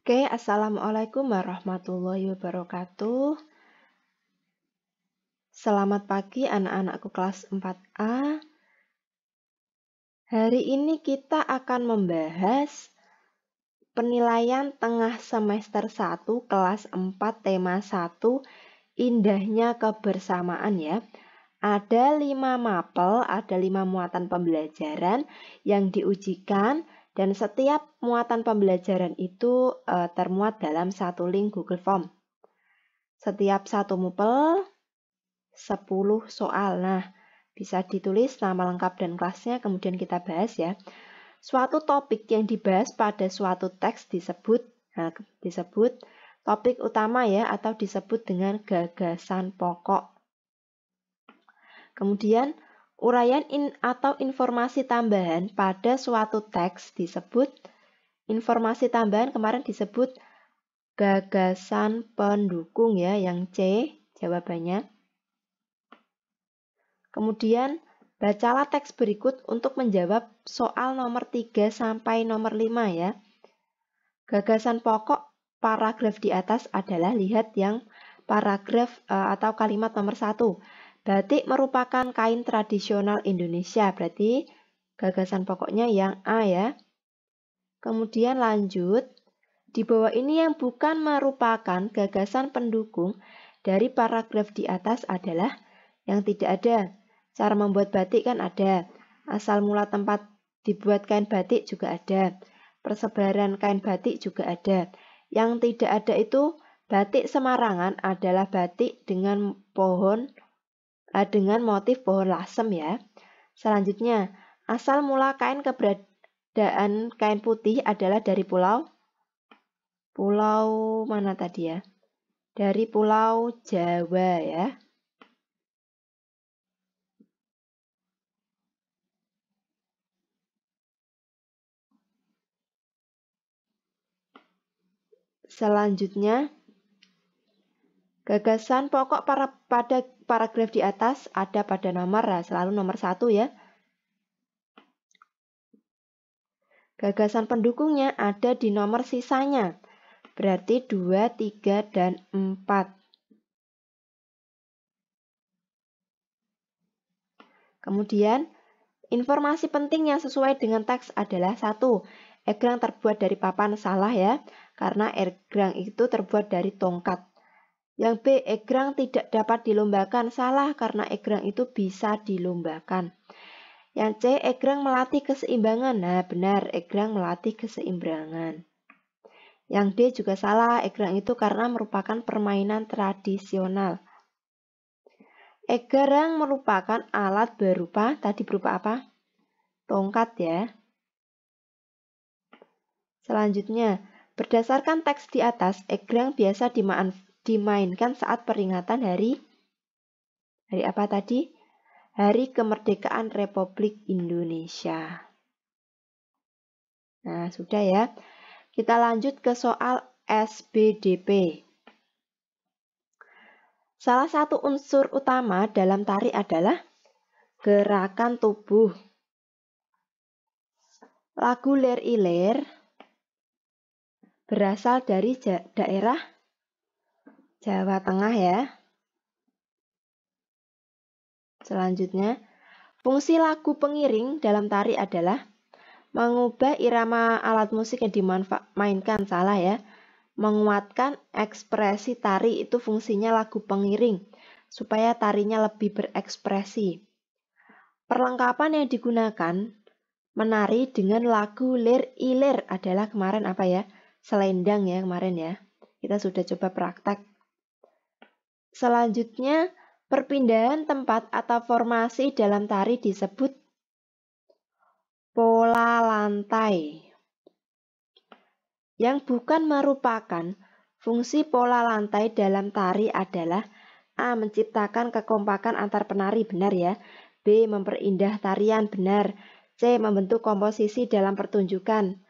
Oke, Assalamualaikum warahmatullahi wabarakatuh. Selamat pagi anak-anakku kelas 4A. Hari ini kita akan membahas penilaian tengah semester 1 kelas 4 tema 1 indahnya kebersamaan ya. Ada 5 mapel, ada 5 muatan pembelajaran yang diujikan dan setiap muatan pembelajaran itu termuat dalam satu link Google Form. Setiap satu mapel 10 soal. Nah, bisa ditulis nama lengkap dan kelasnya, kemudian kita bahas ya. Suatu topik yang dibahas pada suatu teks disebut topik utama ya, atau disebut dengan gagasan pokok. Kemudian, uraian atau informasi tambahan pada suatu teks disebut informasi tambahan, kemarin disebut gagasan pendukung ya, yang C jawabannya. Kemudian, bacalah teks berikut untuk menjawab soal nomor 3 sampai nomor 5 ya. Gagasan pokok paragraf di atas adalah, lihat yang paragraf atau kalimat nomor 1. Batik merupakan kain tradisional Indonesia, berarti gagasan pokoknya yang A ya. Kemudian lanjut, di bawah ini yang bukan merupakan gagasan pendukung dari paragraf di atas adalah yang tidak ada. Cara membuat batik kan ada, asal mula tempat dibuat kain batik juga ada, persebaran kain batik juga ada. Yang tidak ada itu batik Semarangan adalah batik dengan motif pohon lasem ya. Selanjutnya, asal mula keberadaan kain putih adalah dari pulau mana tadi ya? Dari Pulau Jawa ya. Selanjutnya, gagasan pokok pada paragraf di atas ada pada nomor, selalu nomor 1 ya. Gagasan pendukungnya ada di nomor sisanya, berarti 2, 3, dan 4. Kemudian, informasi penting yang sesuai dengan teks adalah 1. Egrang terbuat dari papan, salah ya, karena egrang itu terbuat dari tongkat. Yang B, egrang tidak dapat dilombakan, salah karena egrang itu bisa dilombakan. Yang C, egrang melatih keseimbangan. Nah, benar, egrang melatih keseimbangan. Yang D juga salah, egrang itu karena merupakan permainan tradisional. Egrang merupakan alat berupa apa? Tongkat ya. Selanjutnya, berdasarkan teks di atas, egrang biasa dimainkan saat peringatan hari apa tadi? Hari Kemerdekaan Republik Indonesia. Nah, sudah ya. Kita lanjut ke soal SBDP. Salah satu unsur utama dalam tari adalah gerakan tubuh. Lagu Lir-Ilir berasal dari daerah Jawa Tengah ya. Selanjutnya, fungsi lagu pengiring dalam tari adalah mengubah irama alat musik yang dimainkan, salah ya. Menguatkan ekspresi tari itu fungsinya lagu pengiring, supaya tarinya lebih berekspresi. Perlengkapan yang digunakan menari dengan lagu Lir-Ilir adalah kemarin apa ya? Selendang ya kemarin ya. Kita sudah coba praktek. Selanjutnya, perpindahan tempat atau formasi dalam tari disebut pola lantai. Yang bukan merupakan fungsi pola lantai dalam tari adalah A. Menciptakan kekompakan antar penari, benar ya. B. Memperindah tarian, benar. C. Membentuk komposisi dalam pertunjukan,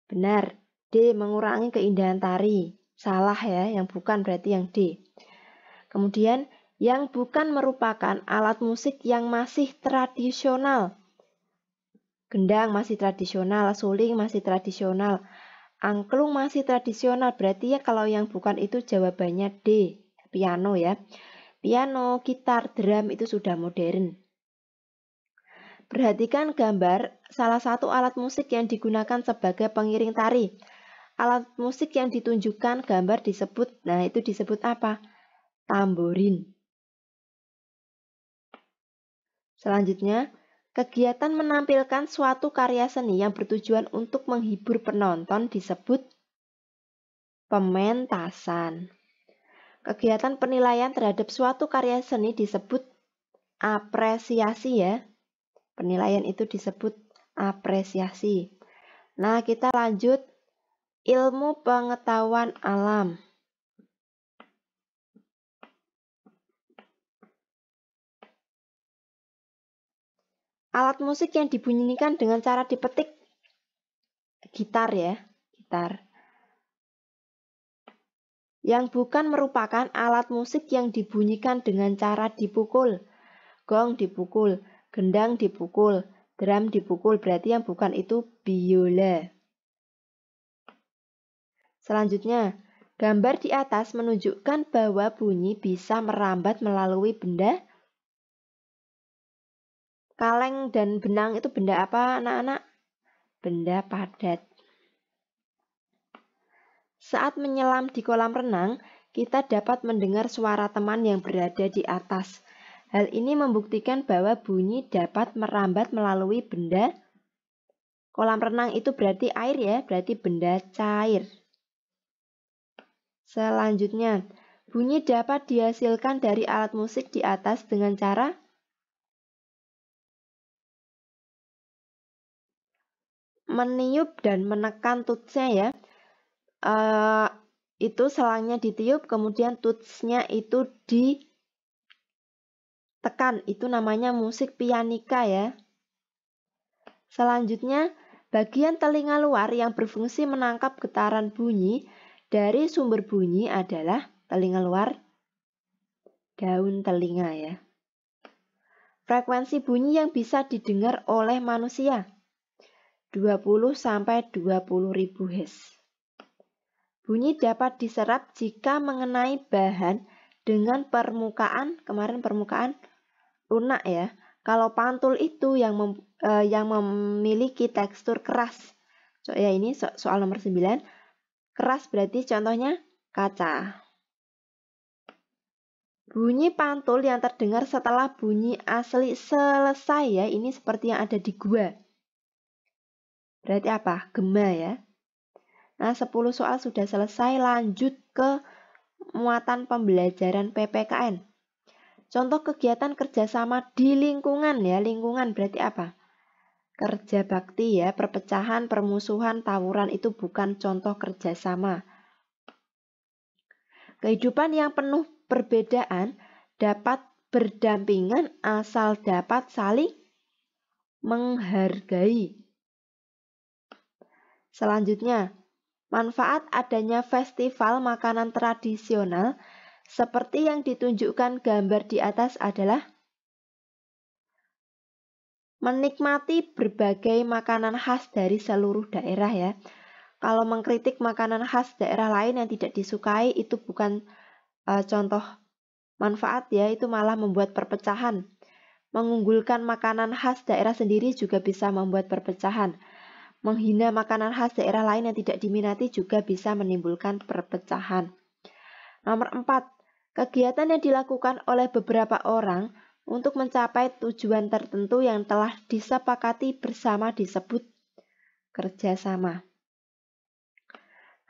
benar. D. Mengurangi keindahan tari, salah ya, yang bukan berarti yang D. Kemudian, yang bukan merupakan alat musik yang masih tradisional. Gendang masih tradisional, suling masih tradisional, Angklung masih tradisional, berarti ya kalau yang bukan itu jawabannya D, piano ya. Piano, gitar, drum itu sudah modern. Perhatikan gambar salah satu alat musik yang digunakan sebagai pengiring tari. Alat musik yang ditunjukkan gambar disebut, nah itu disebut apa? Tamborin. Selanjutnya, kegiatan menampilkan suatu karya seni yang bertujuan untuk menghibur penonton disebut pementasan. Kegiatan penilaian terhadap suatu karya seni disebut apresiasi ya. Penilaian itu disebut apresiasi. Nah, kita lanjut ilmu pengetahuan alam. Alat musik yang dibunyikan dengan cara dipetik, gitar ya, gitar. Yang bukan merupakan alat musik yang dibunyikan dengan cara dipukul. Gong dipukul, gendang dipukul, drum dipukul, berarti yang bukan itu biola. Selanjutnya, gambar di atas menunjukkan bahwa bunyi bisa merambat melalui benda. Kaleng dan benang itu benda apa anak-anak? Benda padat. Saat menyelam di kolam renang, kita dapat mendengar suara teman yang berada di atas. Hal ini membuktikan bahwa bunyi dapat merambat melalui benda. Kolam renang itu berarti air ya, berarti benda cair. Selanjutnya, bunyi dapat dihasilkan dari alat musik di atas dengan cara meniup dan menekan tutsnya ya. Itu selangnya ditiup, kemudian tutsnya itu ditekan. Itu namanya musik pianika ya. Selanjutnya, bagian telinga luar yang berfungsi menangkap getaran bunyi dari sumber bunyi adalah telinga luar daun telinga ya. Frekuensi bunyi yang bisa didengar oleh manusia 20 sampai 20.000 Hz. Bunyi dapat diserap jika mengenai bahan dengan permukaan, kemarin permukaan lunak ya. Kalau pantul itu yang memiliki tekstur keras. Ya ini soal nomor 9. Keras berarti contohnya kaca. Bunyi pantul yang terdengar setelah bunyi asli selesai ya. Ini seperti yang ada di gua. Berarti apa? Gema ya. Nah, 10 soal sudah selesai, lanjut ke muatan pembelajaran PPKN. Contoh kegiatan kerjasama di lingkungan ya, lingkungan berarti apa? Kerja bakti ya, perpecahan, permusuhan, tawuran itu bukan contoh kerjasama. Kehidupan yang penuh perbedaan dapat berdampingan asal dapat saling menghargai. Selanjutnya, manfaat adanya festival makanan tradisional seperti yang ditunjukkan gambar di atas adalah menikmati berbagai makanan khas dari seluruh daerah ya. Kalau mengkritik makanan khas daerah lain yang tidak disukai itu bukan contoh manfaat ya, itu malah membuat perpecahan. Mengunggulkan makanan khas daerah sendiri juga bisa membuat perpecahan. Menghina makanan khas daerah lain yang tidak diminati juga bisa menimbulkan perpecahan. Nomor 4. Kegiatan yang dilakukan oleh beberapa orang untuk mencapai tujuan tertentu yang telah disepakati bersama disebut kerjasama.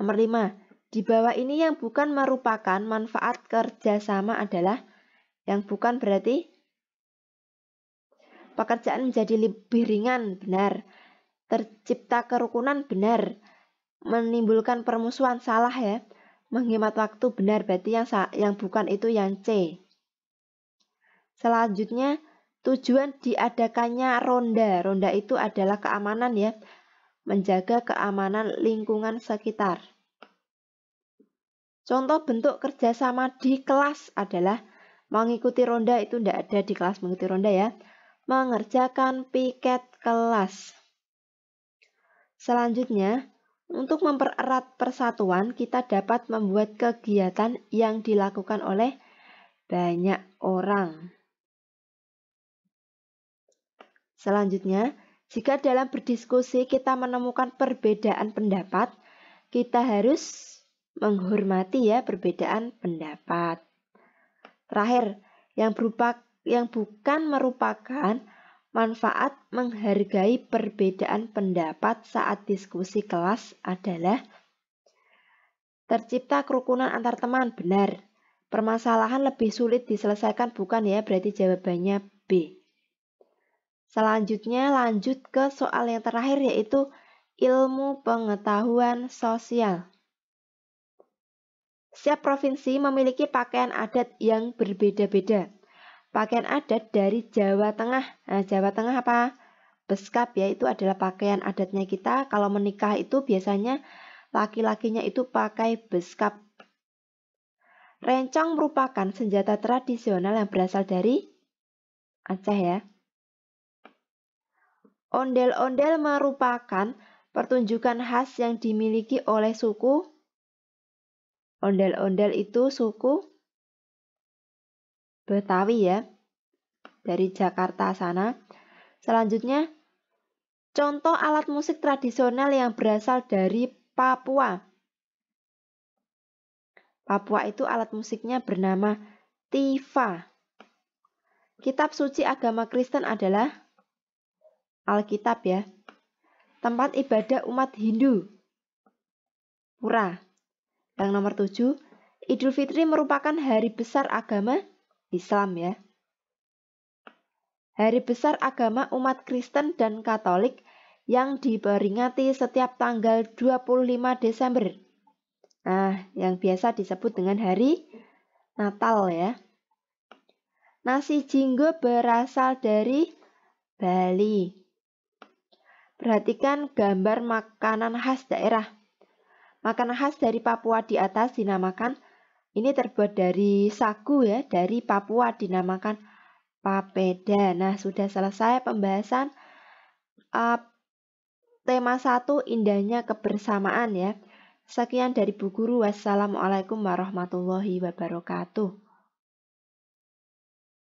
Nomor 5. Di bawah ini yang bukan merupakan manfaat kerjasama adalah yang bukan berarti pekerjaan menjadi lebih ringan, benar. Tercipta kerukunan, benar. Menimbulkan permusuhan, salah ya. Menghemat waktu, benar. Berarti yang bukan itu yang C. Selanjutnya, tujuan diadakannya ronda. Ronda itu adalah keamanan ya. Menjaga keamanan lingkungan sekitar. Contoh bentuk kerjasama di kelas adalah mengikuti ronda, itu tidak ada di kelas mengikuti ronda ya. Mengerjakan piket kelas. Selanjutnya, Untuk mempererat persatuan, kita dapat membuat kegiatan yang dilakukan oleh banyak orang. Selanjutnya, jika dalam berdiskusi kita menemukan perbedaan pendapat, kita harus menghormati ya perbedaan pendapat. Terakhir, yang bukan merupakan manfaat menghargai perbedaan pendapat saat diskusi kelas adalah tercipta kerukunan antar teman. Benar. Permasalahan lebih sulit diselesaikan, bukan ya? Berarti jawabannya B. Selanjutnya lanjut ke soal yang terakhir, yaitu ilmu pengetahuan sosial. Setiap provinsi memiliki pakaian adat yang berbeda-beda. Pakaian adat dari Jawa Tengah. Nah, Jawa Tengah apa? Beskap ya, itu adalah pakaian adatnya kita. Kalau menikah itu biasanya laki-lakinya itu pakai beskap. Rencong merupakan senjata tradisional yang berasal dari Aceh ya. Ondel-ondel merupakan pertunjukan khas yang dimiliki oleh suku. Ondel-ondel itu suku Betawi ya, dari Jakarta sana. Selanjutnya, contoh alat musik tradisional yang berasal dari Papua. Papua itu alat musiknya bernama tifa. Kitab suci agama Kristen adalah Alkitab ya. Tempat ibadah umat Hindu, Pura. Yang nomor 7, Idul Fitri merupakan hari besar agama Islam ya. Hari besar agama umat Kristen dan Katolik yang diperingati setiap tanggal 25 Desember. Nah, yang biasa disebut dengan hari Natal ya. Nasi jinggo berasal dari Bali. Perhatikan gambar makanan khas daerah. Makanan khas dari Papua di atas dinamakan, ini terbuat dari sagu ya, dari Papua dinamakan papeda. Nah, sudah selesai pembahasan tema 1, indahnya kebersamaan ya. Sekian dari Bu Guru. Wassalamualaikum warahmatullahi wabarakatuh.